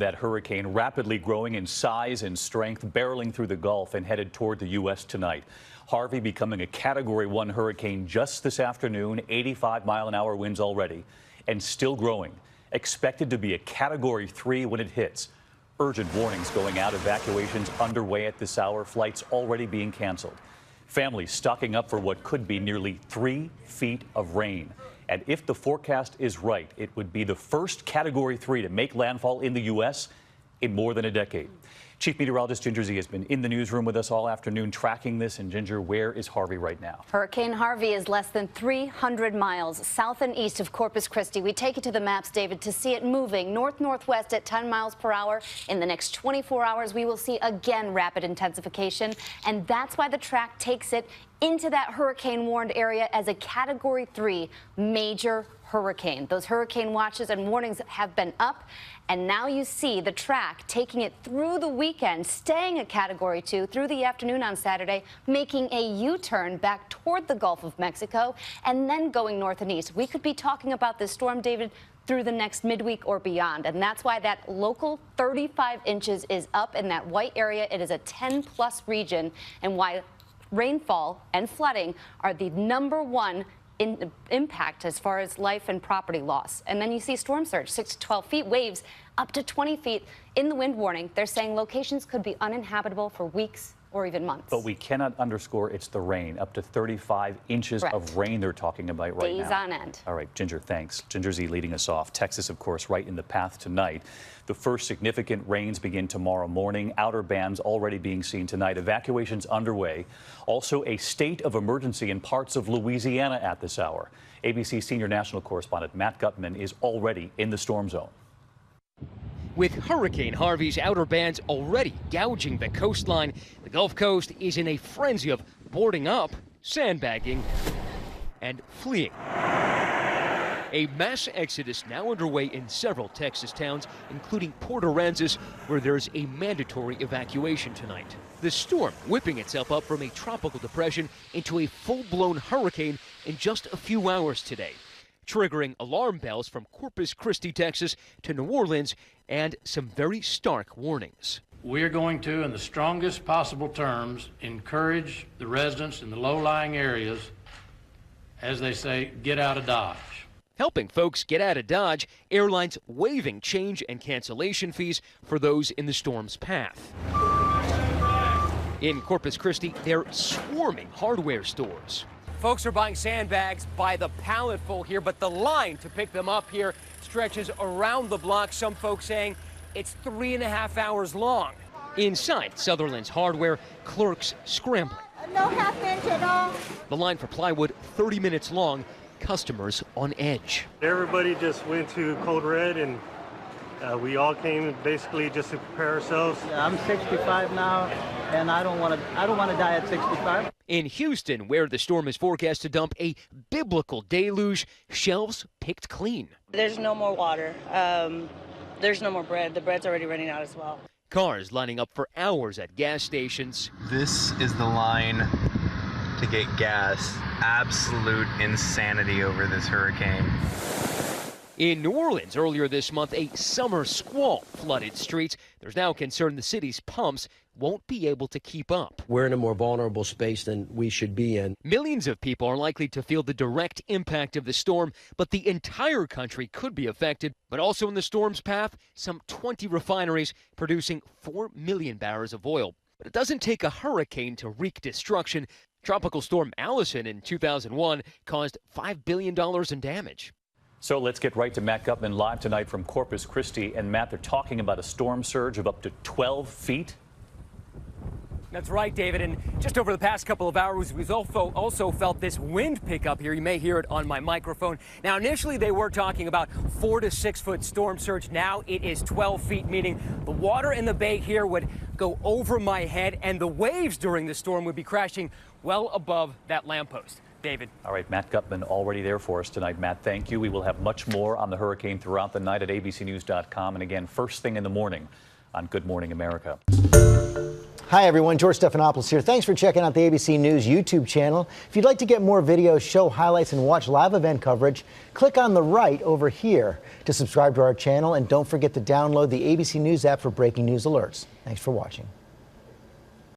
That hurricane rapidly growing in size and strength, barreling through the Gulf and headed toward the U.S. tonight. Harvey becoming a Category 1 hurricane just this afternoon, 85-mile-an-hour winds already, and still growing. Expected to be a Category 3 when it hits. Urgent warnings going out, evacuations underway at this hour, flights already being canceled. Families stocking up for what could be nearly 3 feet of rain. And if the forecast is right, it would be the first Category 3 to make landfall in the U.S. in more than a decade. Chief Meteorologist Ginger Z has been in the newsroom with us all afternoon tracking this. And Ginger, where is Harvey right now? Hurricane Harvey is less than 300 miles south and east of Corpus Christi. We take it to the maps, David, to see it moving north-northwest at 10 miles per hour. In the next 24 hours, we will see again rapid intensification. And that's why the track takes it into that hurricane-warned area as a Category 3 major hurricane. Those hurricane watches and warnings have been up, and now you see the track taking it through the weekend, staying at Category 2 through the afternoon on Saturday, making a U-turn back toward the Gulf of Mexico, and then going north and east. We could be talking about this storm, David, through the next midweek or beyond, and that's why that local 35 inches is up in that white area. It is a 10-plus region, and why rainfall and flooding are the #1 impact as far as life and property loss. And then you see storm surge, 6 to 12 feet, waves up to 20 feet. In the wind warning, they're saying locations could be uninhabitable for weeks or even months. But we cannot underscore it's the rain. Up to 35 inches Correct. Of rain they're talking about right now. Days on end. All right, Ginger, thanks. Ginger Z leading us off. Texas, of course, right in the path tonight. The first significant rains begin tomorrow morning. Outer bands already being seen tonight. Evacuations underway. Also a state of emergency in parts of Louisiana at this hour. ABC senior national correspondent Matt Gutman is already in the storm zone. With Hurricane Harvey's outer bands already gouging the coastline, the Gulf Coast is in a frenzy of boarding up, sandbagging, and fleeing. A mass exodus now underway in several Texas towns, including Port Aransas, where there's a mandatory evacuation tonight. The storm whipping itself up from a tropical depression into a full-blown hurricane in just a few hours today, triggering alarm bells from Corpus Christi, Texas to New Orleans, and some very stark warnings. We are going to, in the strongest possible terms, encourage the residents in the low-lying areas, as they say, get out of Dodge. Helping folks get out of Dodge, airlines waiving change and cancellation fees for those in the storm's path. In Corpus Christi, they're swarming hardware stores. Folks are buying sandbags by the palletful here, but the line to pick them up here stretches around the block. Some folks saying it's 3.5 hours long. Inside Sutherland's Hardware, clerks scrambling. No half inch at all. The line for plywood 30 minutes long, customers on edge. Everybody just went to Code Red, and we all came basically just to prepare ourselves. I'm 65 now, and I don't want to die at 65. In Houston, where the storm is forecast to dump a biblical deluge, shelves picked clean. There's no more water. There's no more bread. The bread's already running out as well. Cars lining up for hours at gas stations. This is the line to get gas. Absolute insanity over this hurricane. In New Orleans earlier this month, a summer squall flooded streets. There's now concern the city's pumps won't be able to keep up. We're in a more vulnerable space than we should be in. Millions of people are likely to feel the direct impact of the storm, but the entire country could be affected. But also in the storm's path, some 20 refineries producing 4 million barrels of oil. But it doesn't take a hurricane to wreak destruction. Tropical Storm Allison in 2001 caused $5 billion in damage. So let's get right to Matt Gutman live tonight from Corpus Christi. And Matt, they're talking about a storm surge of up to 12 feet. That's right, David. And just over the past couple of hours, we've also felt this wind pickup here. You may hear it on my microphone. Now, initially, they were talking about 4 to 6 foot storm surge. Now it is 12 feet, meaning the water in the bay here would go over my head, and the waves during the storm would be crashing well above that lamppost. David. All right, Matt Gutman already there for us tonight. Matt, thank you. We will have much more on the hurricane throughout the night at abcnews.com. And again, first thing in the morning on Good Morning America. Hi, everyone. George Stephanopoulos here. Thanks for checking out the ABC News YouTube channel. If you'd like to get more videos, show highlights, and watch live event coverage, click on the right over here to subscribe to our channel. And don't forget to download the ABC News app for breaking news alerts. Thanks for watching.